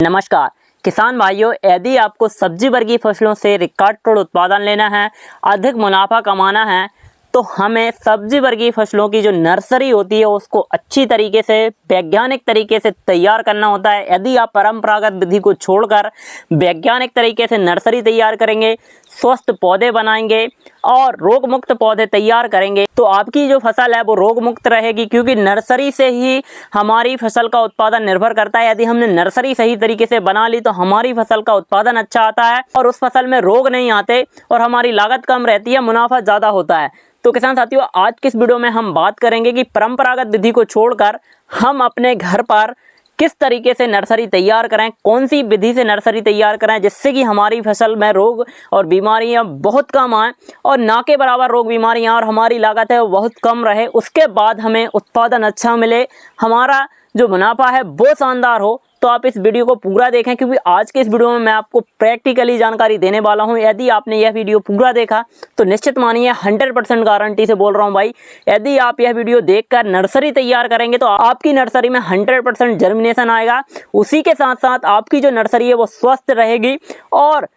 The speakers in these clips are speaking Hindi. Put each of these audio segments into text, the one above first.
नमस्कार किसान भाइयों, यदि आपको सब्जी वर्गीय फसलों से रिकॉर्ड तोड़ उत्पादन लेना है, अधिक मुनाफा कमाना है, तो हमें सब्जी वर्गीय फसलों की जो नर्सरी होती है उसको अच्छी तरीके से वैज्ञानिक तरीके से तैयार करना होता है। यदि आप परंपरागत विधि को छोड़कर वैज्ञानिक तरीके से नर्सरी तैयार करेंगे, स्वस्थ पौधे बनाएंगे और रोग मुक्त पौधे तैयार करेंगे, तो आपकी जो फसल है वो रोग मुक्त रहेगी, क्योंकि नर्सरी से ही हमारी फसल का उत्पादन निर्भर करता है। यदि हमने नर्सरी सही तरीके से बना ली तो हमारी फसल का उत्पादन अच्छा आता है और उस फसल में रोग नहीं आते और हमारी लागत कम रहती है, मुनाफा ज़्यादा होता है। तो किसान साथियों, आज की इस वीडियो में हम बात करेंगे कि परंपरागत विधि को छोड़कर हम अपने घर पर किस तरीके से नर्सरी तैयार करें, कौन सी विधि से नर्सरी तैयार करें जिससे कि हमारी फसल में रोग और बीमारियां बहुत कम आएँ और ना के बराबर रोग बीमारियां और हमारी लागत है वो बहुत कम रहे। उसके बाद हमें उत्पादन अच्छा मिले, हमारा जो मुनाफा है वो शानदार हो। तो आप इस वीडियो को पूरा देखें, क्योंकि आज के इस वीडियो में मैं आपको प्रैक्टिकली जानकारी देने वाला हूं। यदि आपने यह वीडियो पूरा देखा तो निश्चित मानिए 100% गारंटी से बोल रहा हूं भाई, यदि आप यह वीडियो देखकर नर्सरी तैयार करेंगे तो आपकी नर्सरी में 100% जर्मिनेशन आएगा। उसी के साथ साथ आपकी जो नर्सरी है वो स्वस्थ रहेगी और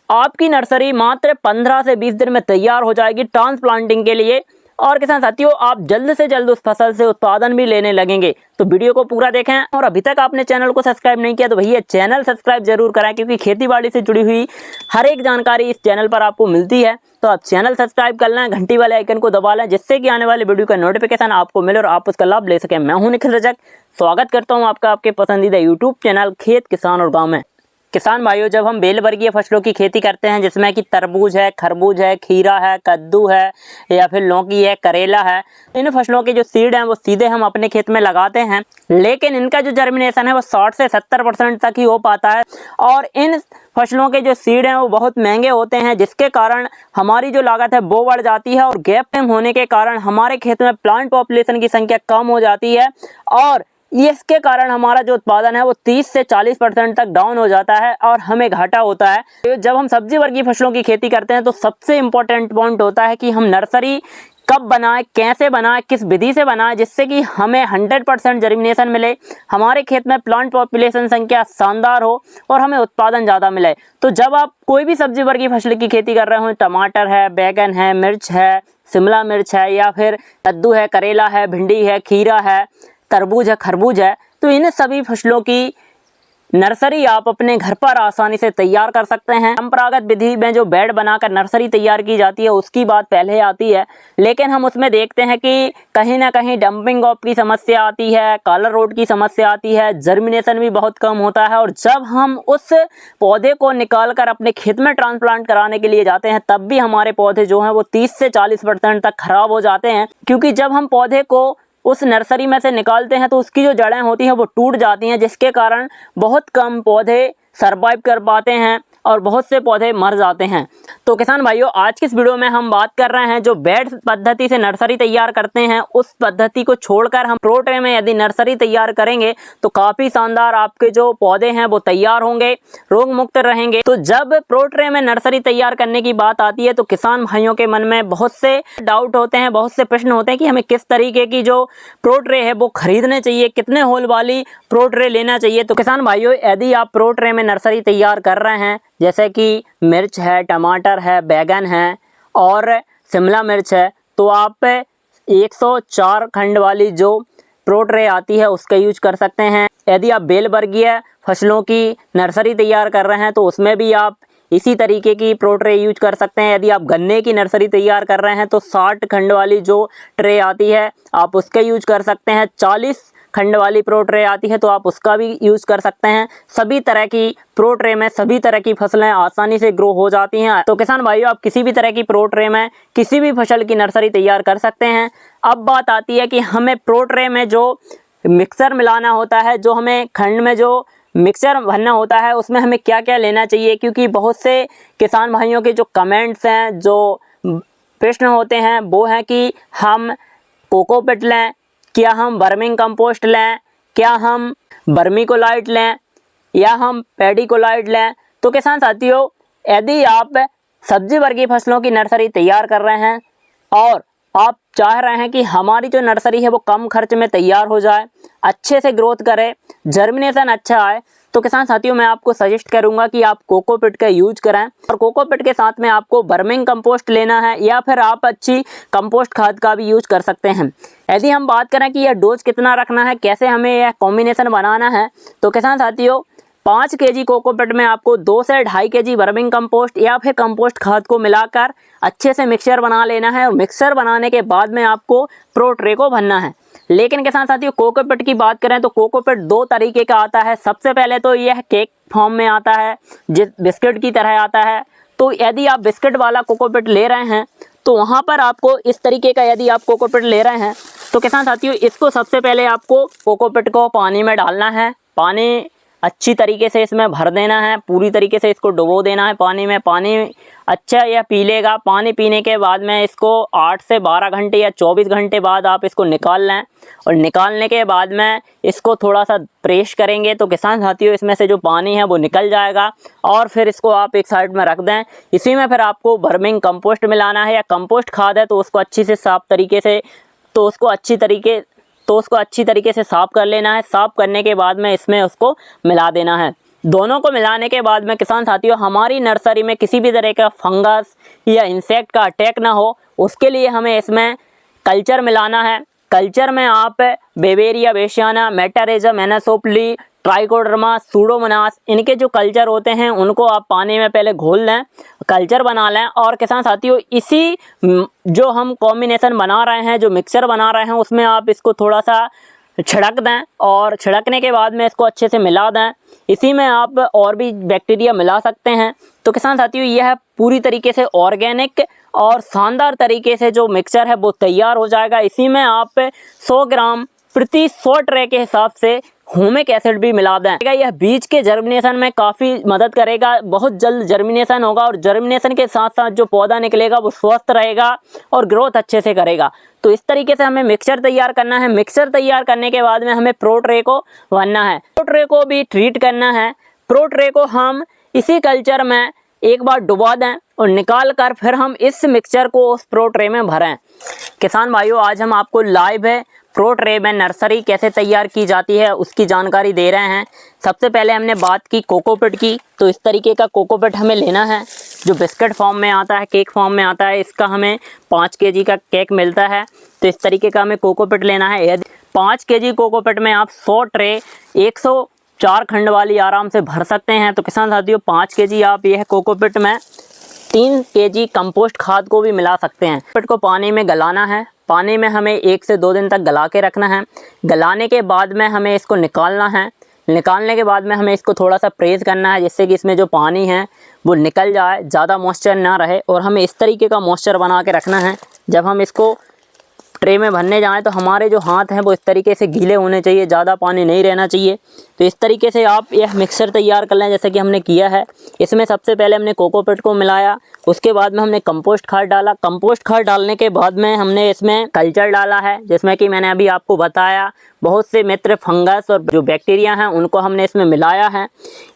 आपकी नर्सरी मात्र 15 से 20 दिन में तैयार हो जाएगी ट्रांसप्लांटिंग के लिए। और किसान साथियों, आप जल्द से जल्द उस फसल से उत्पादन भी लेने लगेंगे। तो वीडियो को पूरा देखें और अभी तक आपने चैनल को सब्सक्राइब नहीं किया तो भैया चैनल सब्सक्राइब जरूर करें, क्योंकि खेतीबाड़ी से जुड़ी हुई हर एक जानकारी इस चैनल पर आपको मिलती है। तो आप चैनल सब्सक्राइब कर लें, घंटी वाले आइकन को दबा लें, जिससे कि आने वाले वीडियो का नोटिफिकेशन आपको मिले और आप उसका लाभ ले सकें। मैं हूं निखिल रजक, स्वागत करता हूँ आपका आपके पसंदीदा यूट्यूब चैनल खेत किसान और गाँव में। किसान भाइयों, जब हम बेल वर्गीय फसलों की खेती करते हैं जिसमें कि तरबूज है, खरबूज है, खीरा है, कद्दू है या फिर लौकी है, करेला है, इन फसलों के जो सीड हैं वो सीधे हम अपने खेत में लगाते हैं, लेकिन इनका जो जर्मिनेशन है वो 60 से 70% तक ही हो पाता है। और इन फसलों के जो सीड हैं वो बहुत महंगे होते हैं, जिसके कारण हमारी जो लागत है वो बढ़ जाती है और गैप टाइम होने के कारण हमारे खेत में प्लांट पॉपुलेशन की संख्या कम हो जाती है और इसके कारण हमारा जो उत्पादन है वो 30 से 40% तक डाउन हो जाता है और हमें घाटा होता है। तो जब हम सब्जी वर्गीय फसलों की खेती करते हैं तो सबसे इम्पोर्टेंट पॉइंट होता है कि हम नर्सरी कब बनाएं, कैसे बनाएं, किस विधि से बनाएं, जिससे कि हमें 100% जर्मिनेशन मिले, हमारे खेत में प्लांट पॉपुलेशन संख्या शानदार हो और हमें उत्पादन ज़्यादा मिले। तो जब आप कोई भी सब्जी वर्गीय फसल की खेती कर रहे हो, टमाटर है, बैगन है, मिर्च है, शिमला मिर्च है या फिर कद्दू है, करेला है, भिंडी है, खीरा है, तरबूज है, खरबूज है, तो इन सभी फसलों की नर्सरी आप अपने घर पर आसानी से तैयार कर सकते हैं। परंपरागत विधि में जो बेड बनाकर नर्सरी तैयार की जाती है उसकी बात पहले आती है, लेकिन हम उसमें देखते हैं कि कहीं ना कहीं डंपिंग ऑफ की समस्या आती है, कलर रोड की समस्या आती है, जर्मिनेशन भी बहुत कम होता है और जब हम उस पौधे को निकाल कर अपने खेत में ट्रांसप्लांट कराने के लिए जाते हैं तब भी हमारे पौधे जो हैं वो 30 से 40% तक खराब हो जाते हैं, क्योंकि जब हम पौधे को उस नर्सरी में से निकालते हैं तो उसकी जो जड़ें होती हैं वो टूट जाती हैं, जिसके कारण बहुत कम पौधे सरवाइव कर पाते हैं और बहुत से पौधे मर जाते हैं। तो किसान भाइयों, आज की इस वीडियो में हम बात कर रहे हैं जो बेड पद्धति से नर्सरी तैयार करते हैं उस पद्धति को छोड़कर हम प्रो ट्रे में यदि नर्सरी तैयार करेंगे तो काफ़ी शानदार आपके जो पौधे हैं वो तैयार होंगे, रोग मुक्त रहेंगे। तो जब प्रो ट्रे में नर्सरी तैयार करने की बात आती है तो किसान भाइयों के मन में बहुत से डाउट होते हैं, बहुत से प्रश्न होते हैं कि हमें किस तरीके की जो प्रो ट्रे है वो खरीदने चाहिए, कितने होल वाली प्रो ट्रे लेना चाहिए। तो किसान भाइयों, यदि आप प्रो ट्रे में नर्सरी तैयार कर रहे हैं जैसे कि मिर्च है, टमाटर है, बैगन है और शिमला मिर्च है, तो आप 104 खंड वाली जो प्रो ट्रे आती है उसका यूज कर सकते हैं। यदि आप बेल वर्गीय फसलों की नर्सरी तैयार कर रहे हैं तो उसमें भी आप इसी तरीके की प्रो ट्रे यूज कर सकते हैं। यदि आप गन्ने की नर्सरी तैयार कर रहे हैं तो 60 खंड वाली जो ट्रे आती है आप उसका यूज कर सकते हैं। 40 खंड वाली प्रो ट्रे आती है तो आप उसका भी यूज़ कर सकते हैं। सभी तरह की प्रो ट्रे में सभी तरह की फसलें आसानी से ग्रो हो जाती हैं। तो किसान भाइयों, आप किसी भी तरह की प्रो ट्रे में किसी भी फसल की नर्सरी तैयार कर सकते हैं। अब बात आती है कि हमें प्रो ट्रे में जो मिक्सर मिलाना होता है, जो हमें खंड में जो मिक्सचर भरना होता है उसमें हमें क्या क्या लेना चाहिए, क्योंकि बहुत से किसान भाइयों के जो कमेंट्स हैं, जो प्रश्न होते हैं वो हैं कि हम कोकोपिट लें, क्या हम वर्मिंग कंपोस्ट लें, क्या हम वर्मीकोलाइट लें या हम पेडिकोलाइट लें। तो किसान साथियों, यदि आप सब्जी वर्गीय फसलों की नर्सरी तैयार कर रहे हैं और आप चाह रहे हैं कि हमारी जो नर्सरी है वो कम खर्च में तैयार हो जाए, अच्छे से ग्रोथ करे, जर्मिनेशन अच्छा आए, तो किसान साथियों मैं आपको सजेस्ट करूंगा कि आप कोकोपीट का यूज करें। और कोकोपीट के साथ में आपको वर्मिंग कंपोस्ट लेना है या फिर आप अच्छी कंपोस्ट खाद का भी यूज कर सकते हैं। यदि हम बात करें कि यह डोज कितना रखना है, कैसे हमें यह कॉम्बिनेशन बनाना है, तो किसान साथियों 5 केजी कोकोपीट में आपको 2 से 2.5 केजी वर्मिंग कंपोस्ट या फिर कंपोस्ट खाद को मिलाकर अच्छे से मिक्सचर बना लेना है। और मिक्सचर बनाने के बाद में आपको प्रो ट्रे को भरना है। लेकिन किसान साथियों कोकोपीट की बात करें तो कोकोपीट 2 तरीके का आता है। सबसे पहले तो यह केक फॉर्म में आता है, जिस बिस्किट की तरह आता है। तो यदि आप बिस्किट वाला कोकोपीट ले रहे हैं तो वहाँ पर आपको इस तरीके का, यदि आप कोकोपीट ले रहे हैं तो किसान साथियों इसको सबसे पहले आपको कोकोपीट को पानी में डालना है। पानी अच्छी तरीके से इसमें भर देना है, पूरी तरीके से इसको डुबो देना है पानी में। पानी अच्छा यह पी लेगा। पानी पीने के बाद में इसको 8 से 12 घंटे या 24 घंटे बाद आप इसको निकाल लें। और निकालने के बाद में इसको थोड़ा सा प्रेस करेंगे तो किसान साथियों इसमें से जो पानी है वो निकल जाएगा। और फिर इसको आप एक साइड में रख दें। इसी में फिर आपको वर्मिंग कंपोस्ट मिलाना है या कंपोस्ट खाद है तो उसको अच्छी से साफ तरीके से अच्छी तरीके से साफ़ कर लेना है। साफ़ करने के बाद में इसमें उसको मिला देना है। दोनों को मिलाने के बाद में किसान साथियों हमारी नर्सरी में किसी भी तरह का फंगस या इंसेक्ट का अटैक ना हो, उसके लिए हमें इसमें कल्चर मिलाना है। कल्चर में आप बेवेरिया बेसियाना, मेटारिज्म एनासोप्ली, ट्राइकोडर्मा, सूडोमोनास, इनके जो कल्चर होते हैं उनको आप पानी में पहले घोल लें, कल्चर बना लें। और किसान साथियों इसी जो हम कॉम्बिनेशन बना रहे हैं, जो मिक्सचर बना रहे हैं, उसमें आप इसको थोड़ा सा छिड़क दें। और छिड़कने के बाद में इसको अच्छे से मिला दें। इसी में आप और भी बैक्टीरिया मिला सकते हैं। तो किसान साथियों यह पूरी तरीके से ऑर्गेनिक और शानदार तरीके से जो मिक्सचर है वो तैयार हो जाएगा। इसी में आप 100 ग्राम प्रति 100 ट्रे के हिसाब से ह्यूमिक एसिड भी मिला दें। यह बीज के जर्मिनेशन में काफ़ी मदद करेगा। बहुत जल्द जर्मिनेशन होगा और जर्मिनेशन के साथ साथ जो पौधा निकलेगा वो स्वस्थ रहेगा और ग्रोथ अच्छे से करेगा। तो इस तरीके से हमें मिक्सचर तैयार करना है। मिक्सचर तैयार करने के बाद में हमें प्रो ट्रे को भरना है। प्रो ट्रे को भी ट्रीट करना है। प्रो ट्रे को हम इसी कल्चर में एक बार डुबा दें और निकाल कर फिर हम इस मिक्सचर को उस प्रो ट्रे में भरें। किसान भाइयों आज हम आपको लाइव है प्रो ट्रे में नर्सरी कैसे तैयार की जाती है उसकी जानकारी दे रहे हैं। सबसे पहले हमने बात की कोकोपीट की। तो इस तरीके का कोकोपीट हमें लेना है जो बिस्किट फॉर्म में आता है, केक फॉर्म में आता है। इसका हमें 5 केजी का केक मिलता है। तो इस तरीके का हमें कोकोपीट लेना है। यदि 5 केजी कोकोपीट में आप 100 ट्रे 104 खंड वाली आराम से भर सकते हैं। तो किसान साथियों 5 केजी आप यह कोकोपीट में 3 केजी कंपोस्ट खाद को भी मिला सकते हैं। कोकोपीट को पानी में गलाना है। पानी में हमें 1 से 2 दिन तक गला के रखना है। गलाने के बाद में हमें इसको निकालना है। निकालने के बाद में हमें इसको थोड़ा सा प्रेस करना है जिससे कि इसमें जो पानी है वो निकल जाए, ज़्यादा मॉइस्चर ना रहे। और हमें इस तरीके का मॉइस्चर बना के रखना है। जब हम इसको ट्रे में भरने जाएं तो हमारे जो हाथ हैं वो इस तरीके से गीले होने चाहिए, ज़्यादा पानी नहीं रहना चाहिए। तो इस तरीके से आप यह मिक्सचर तैयार कर लें जैसे कि हमने किया है। इसमें सबसे पहले हमने कोकोपीट को मिलाया, उसके बाद में हमने कंपोस्ट खाद डाला। कंपोस्ट खाद डालने के बाद में हमने इसमें कल्चर डाला है जिसमें कि मैंने अभी आपको बताया बहुत से मित्र फंगस और जो बैक्टीरिया हैं उनको हमने इसमें मिलाया है।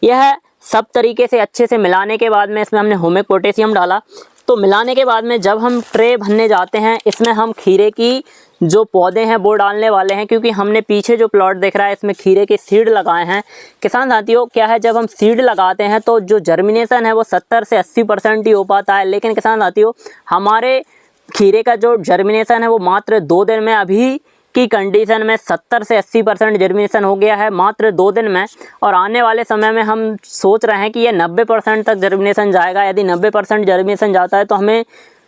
यह सब तरीके से अच्छे से मिलाने के बाद में इसमें हमने ह्यूमिक पोटेशियम डाला। तो मिलाने के बाद में जब हम ट्रे भरने जाते हैं इसमें हम खीरे की जो पौधे हैं वो डालने वाले हैं, क्योंकि हमने पीछे जो प्लॉट दिख रहा है इसमें खीरे के सीड लगाए हैं। किसान साथियों क्या है, जब हम सीड लगाते हैं तो जो जर्मिनेशन है वो 70 से 80% ही हो पाता है। लेकिन किसान साथियों हमारे खीरे का जो जर्मिनेशन है वो मात्र 2 दिन में, अभी की कंडीशन में 70 से 80% जर्मिनेशन हो गया है मात्र 2 दिन में। और आने वाले समय में हम सोच रहे हैं कि ये 90% तक जर्मिनेशन जाएगा। यदि 90% जर्मिनेशन जाता है तो हमें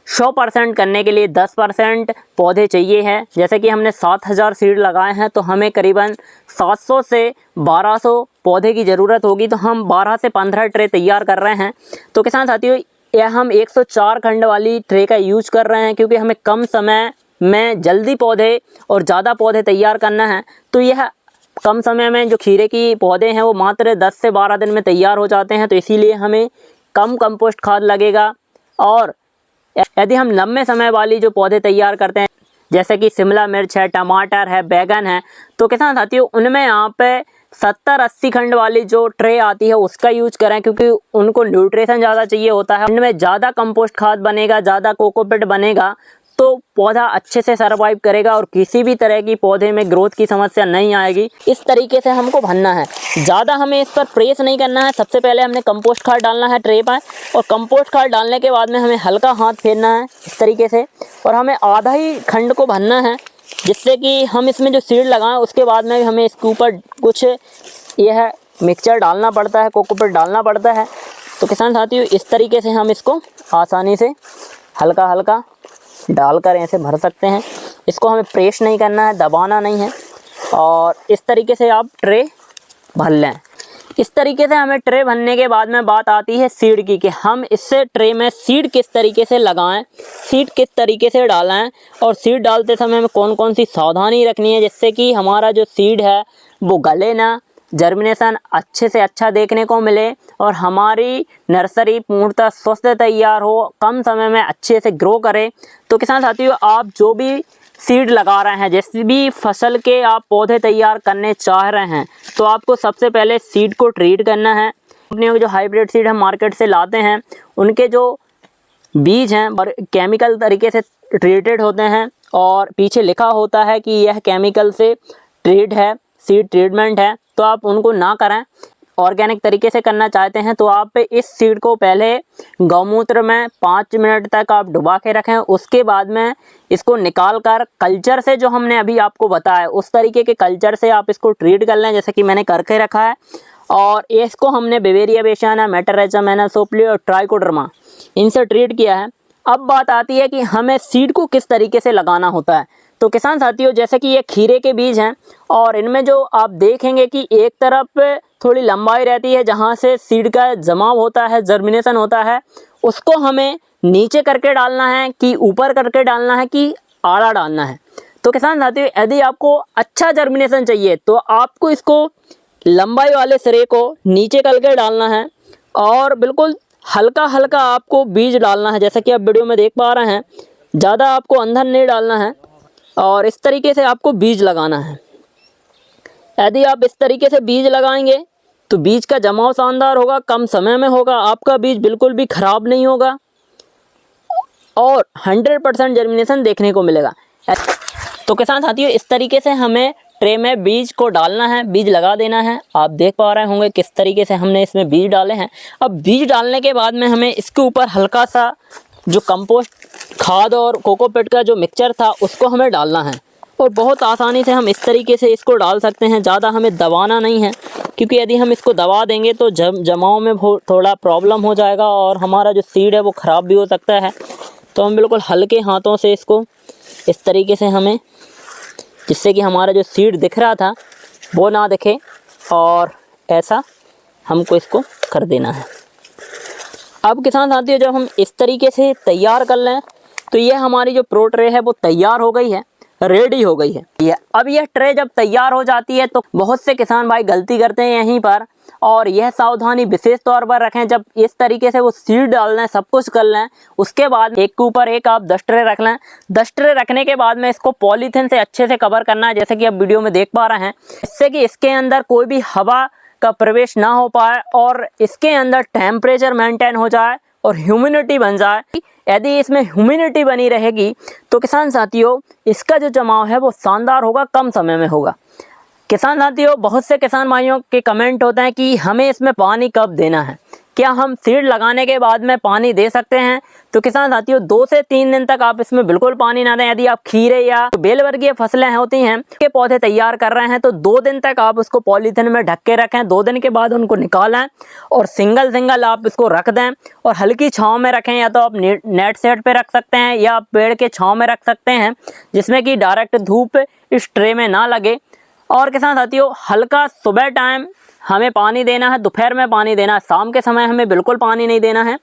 100% करने के लिए 10% पौधे चाहिए हैं। जैसे कि हमने 7000 सीड लगाए हैं तो हमें करीबन 700 से 1200 पौधे की ज़रूरत होगी। तो हम 12 से 15 ट्रे तैयार कर रहे हैं। तो किसान साथियों यह हम 104 खंड वाली ट्रे का यूज कर रहे हैं क्योंकि हमें कम समय में जल्दी पौधे और ज़्यादा पौधे तैयार करना है। तो यह कम समय में जो खीरे की पौधे हैं वो मात्र 10 से 12 दिन में तैयार हो जाते हैं। तो इसीलिए हमें कम कंपोस्ट खाद लगेगा। और यदि हम लंबे समय वाली जो पौधे तैयार करते हैं जैसे कि शिमला मिर्च है, टमाटर है, बैगन है, तो किसान साथियों उनमें आप 70-80 खंड वाली जो ट्रे आती है उसका यूज करें क्योंकि उनको न्यूट्रिशन ज़्यादा चाहिए होता है। उनमें ज़्यादा कंपोस्ट खाद बनेगा, ज़्यादा कोकोपीट बनेगा। तो पौधा अच्छे से सर्वाइव करेगा और किसी भी तरह की पौधे में ग्रोथ की समस्या नहीं आएगी। इस तरीके से हमको भरना है, ज़्यादा हमें इस पर प्रेस नहीं करना है। सबसे पहले हमने कंपोस्ट खाद डालना है ट्रे पर, और कंपोस्ट खाद डालने के बाद में हमें हल्का हाथ फेरना है इस तरीके से, और हमें आधा ही खंड को भरना है, जिससे कि हम इसमें जो सीड लगाएं उसके बाद में हमें इसके ऊपर कुछ यह मिक्सचर डालना पड़ता है, कोकोपीट डालना पड़ता है। तो किसान साथियों, इस तरीके से हम इसको आसानी से हल्का हल्का डालकर ऐसे भर सकते हैं। इसको हमें प्रेस नहीं करना है, दबाना नहीं है, और इस तरीके से आप ट्रे भर लें। इस तरीके से हमें ट्रे भरने के बाद में बात आती है सीड की, कि हम इससे ट्रे में सीड किस तरीके से लगाएं, सीड किस तरीके से डालें, और सीड डालते समय हमें कौन कौन सी सावधानी रखनी है, जिससे कि हमारा जो सीड है वो गले ना, जर्मिनेशन अच्छे से अच्छा देखने को मिले और हमारी नर्सरी पूर्णतः स्वस्थ तैयार हो, कम समय में अच्छे से ग्रो करे। तो किसान साथियों, आप जो भी सीड लगा रहे हैं, जैसे भी फसल के आप पौधे तैयार करने चाह रहे हैं, तो आपको सबसे पहले सीड को ट्रीट करना है। कंपनियों के जो हाइब्रिड सीड हम मार्केट से लाते हैं, उनके जो बीज हैं और केमिकल तरीके से ट्रीटेड होते हैं, और पीछे लिखा होता है कि यह केमिकल से ट्रीट है, सीड ट्रीटमेंट है, तो आप उनको ना करें। ऑर्गेनिक तरीके से करना चाहते हैं तो आप इस सीड को पहले गौमूत्र में 5 मिनट तक आप डुबा के रखें। उसके बाद में इसको निकाल कर कल्चर से, जो हमने अभी आपको बताया उस तरीके के कल्चर से आप इसको ट्रीट कर लें, जैसे कि मैंने करके रखा है। और इसको हमने बेवेरिया बेसियाना, मेटाराइजम एनासोप्ली और ट्राइकोडर्मा इनसे ट्रीट किया है। अब बात आती है कि हमें सीड को किस तरीके से लगाना होता है। तो किसान साथियों, जैसे कि ये खीरे के बीज हैं, और इनमें जो आप देखेंगे कि एक तरफ थोड़ी लंबाई रहती है जहाँ से सीड का जमाव होता है, जर्मिनेशन होता है, उसको हमें नीचे करके डालना है कि ऊपर करके डालना है कि आड़ा डालना है। तो किसान साथियों, यदि आपको अच्छा जर्मिनेशन चाहिए तो आपको इसको लंबाई वाले सिरे को नीचे करके डालना है, और बिल्कुल हल्का हल्का आपको बीज डालना है, जैसा कि आप वीडियो में देख पा रहे हैं। ज़्यादा आपको अंदर नहीं डालना है, और इस तरीके से आपको बीज लगाना है। यदि आप इस तरीके से बीज लगाएंगे तो बीज का जमाव शानदार होगा, कम समय में होगा, आपका बीज बिल्कुल भी खराब नहीं होगा, और 100% जर्मिनेशन देखने को मिलेगा। तो किसान साथियों, इस तरीके से हमें ट्रे में बीज को डालना है, बीज लगा देना है। आप देख पा रहे होंगे किस तरीके से हमने इसमें बीज डाले हैं। अब बीज डालने के बाद में हमें इसके ऊपर हल्का सा जो कंपोस्ट खाद और कोकोपीट का जो मिक्सचर था उसको हमें डालना है, और बहुत आसानी से हम इस तरीके से इसको डाल सकते हैं। ज़्यादा हमें दबाना नहीं है, क्योंकि यदि हम इसको दबा देंगे तो जमाव में थोड़ा प्रॉब्लम हो जाएगा, और हमारा जो सीड है वो ख़राब भी हो सकता है। तो हम बिल्कुल हल्के हाथों से इसको इस तरीके से हमें, जिससे कि हमारा जो सीड दिख रहा था वो ना दिखे, और ऐसा हमको इसको कर देना है। अब किसान साथियों, जब हम इस तरीके से तैयार कर लें तो ये हमारी जो प्रो ट्रे है वो तैयार हो गई है, रेडी हो गई है। अब यह ट्रे जब तैयार हो जाती है तो बहुत से किसान भाई गलती करते हैं यहीं पर, और यह सावधानी विशेष तौर पर रखें। जब इस तरीके से वो सीड डाल लें, सब कुछ कर लें, उसके बाद एक के ऊपर एक आप 10 ट्रे रख लें। 10 ट्रे रखने के बाद में इसको पॉलीथीन से अच्छे से कवर करना है, जैसे कि आप वीडियो में देख पा रहे हैं, इससे कि इसके अंदर कोई भी हवा का प्रवेश ना हो पाए, और इसके अंदर टेम्परेचर मेंटेन हो जाए और ह्यूमिडिटी बन जाए। यदि इसमें ह्यूमिडिटी बनी रहेगी तो किसान साथियों, इसका जो जमाव है वो शानदार होगा, कम समय में होगा। किसान साथियों, बहुत से किसान भाइयों के कमेंट होते हैं कि हमें इसमें पानी कब देना है, क्या हम सीड लगाने के बाद में पानी दे सकते हैं। तो किसान साथियों, 2 से 3 दिन तक आप इसमें बिल्कुल पानी ना दें। यदि आप खीरे या बेल वर्गीय फसलें होती हैं के पौधे तैयार कर रहे हैं तो 2 दिन तक आप उसको पॉलीथिन में ढक के रखें। 2 दिन के बाद उनको निकालें और सिंगल सिंगल आप इसको रख दें, और हल्की छांव में रखें। या तो आप नेट सेट पे रख सकते हैं, या आप पेड़ के छांव में रख सकते हैं, जिसमें कि डायरेक्ट धूप इस ट्रे में ना लगे। और किसान साथियों, हल्का सुबह टाइम हमें पानी देना है, दोपहर में पानी देना है, शाम के समय हमें बिल्कुल पानी नहीं देना है,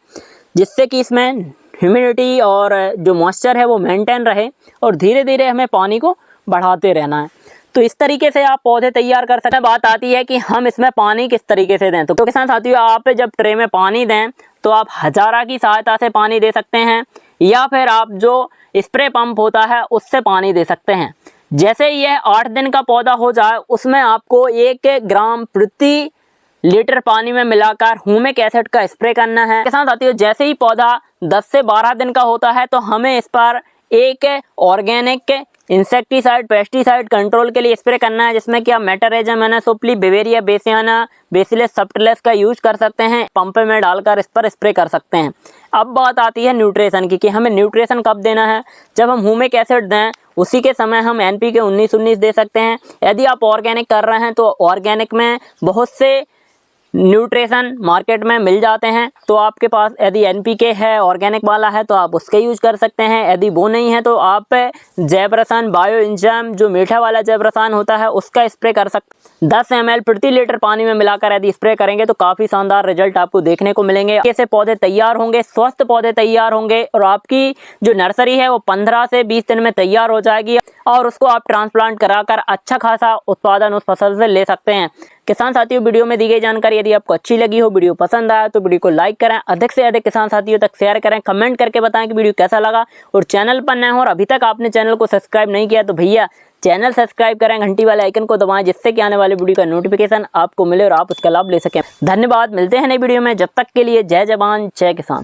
जिससे कि इसमें ह्यूमिडिटी और जो मॉइस्चर है वो मेंटेन रहे, और धीरे धीरे हमें पानी को बढ़ाते रहना है। तो इस तरीके से आप पौधे तैयार कर सकते हैं। बात आती है कि हम इसमें पानी किस तरीके से दें। तो किसान साथियों, आप जब ट्रे में पानी दें तो आप हजारा की सहायता से पानी दे सकते हैं, या फिर आप जो स्प्रे पंप होता है उससे पानी दे सकते हैं। जैसे यह 8 दिन का पौधा हो जाए, उसमें आपको 1 ग्राम प्रति लीटर पानी में मिलाकर ह्यूमिक एसिड का स्प्रे करना है। किसान साथियों, जैसे ही पौधा 10 से 12 दिन का होता है तो हमें इस पर एक ऑर्गेनिक इंसेक्टिसाइड पेस्टिसाइड कंट्रोल के लिए स्प्रे करना है, जिसमें कि आप मेटाराइजम एनासोप्ली बेवेरिया बेसियाना बेसिलस सबटिलिस का यूज कर सकते हैं। पंप में डालकर इस पर स्प्रे कर सकते हैं। अब बात आती है न्यूट्रिशन की कि हमें न्यूट्रिशन कब देना है। जब हम ह्यूमिक एसिड दें उसी के समय हम NPK 19-19 दे सकते हैं। यदि आप ऑर्गेनिक कर रहे हैं तो ऑर्गेनिक में बहुत से न्यूट्रिशन मार्केट में मिल जाते हैं, तो आपके पास यदि NPK है ऑर्गेनिक वाला है तो आप उसके यूज कर सकते हैं। यदि वो नहीं है तो आप जैवरसान बायो एंजाइम जो मीठा वाला जैवरसान होता है उसका स्प्रे कर सकते। 10 ml प्रति लीटर पानी में मिलाकर यदि स्प्रे करेंगे तो काफ़ी शानदार रिजल्ट आपको देखने को मिलेंगे। ऐसे पौधे तैयार होंगे, स्वस्थ पौधे तैयार होंगे और आपकी जो नर्सरी है वो 15 से 20 दिन में तैयार हो जाएगी और उसको आप ट्रांसप्लांट कराकर अच्छा खासा उत्पादन उस फसल से ले सकते हैं। किसान साथियों, वीडियो में दी गई जानकारी यदि आपको अच्छी लगी हो, वीडियो पसंद आया तो वीडियो को लाइक करें, अधिक से अधिक किसान साथियों तक शेयर करें, कमेंट करके बताएं कि वीडियो कैसा लगा। और चैनल पर नए हो और अभी तक आपने चैनल को सब्सक्राइब नहीं किया तो भैया चैनल सब्सक्राइब करें, घंटी वाले आइकन को दबाएं, जिससे कि आने वाले वीडियो का नोटिफिकेशन आपको मिले और आप उसका लाभ ले सकें। धन्यवाद, मिलते हैं नई वीडियो में। जब तक के लिए जय जवान जय किसान।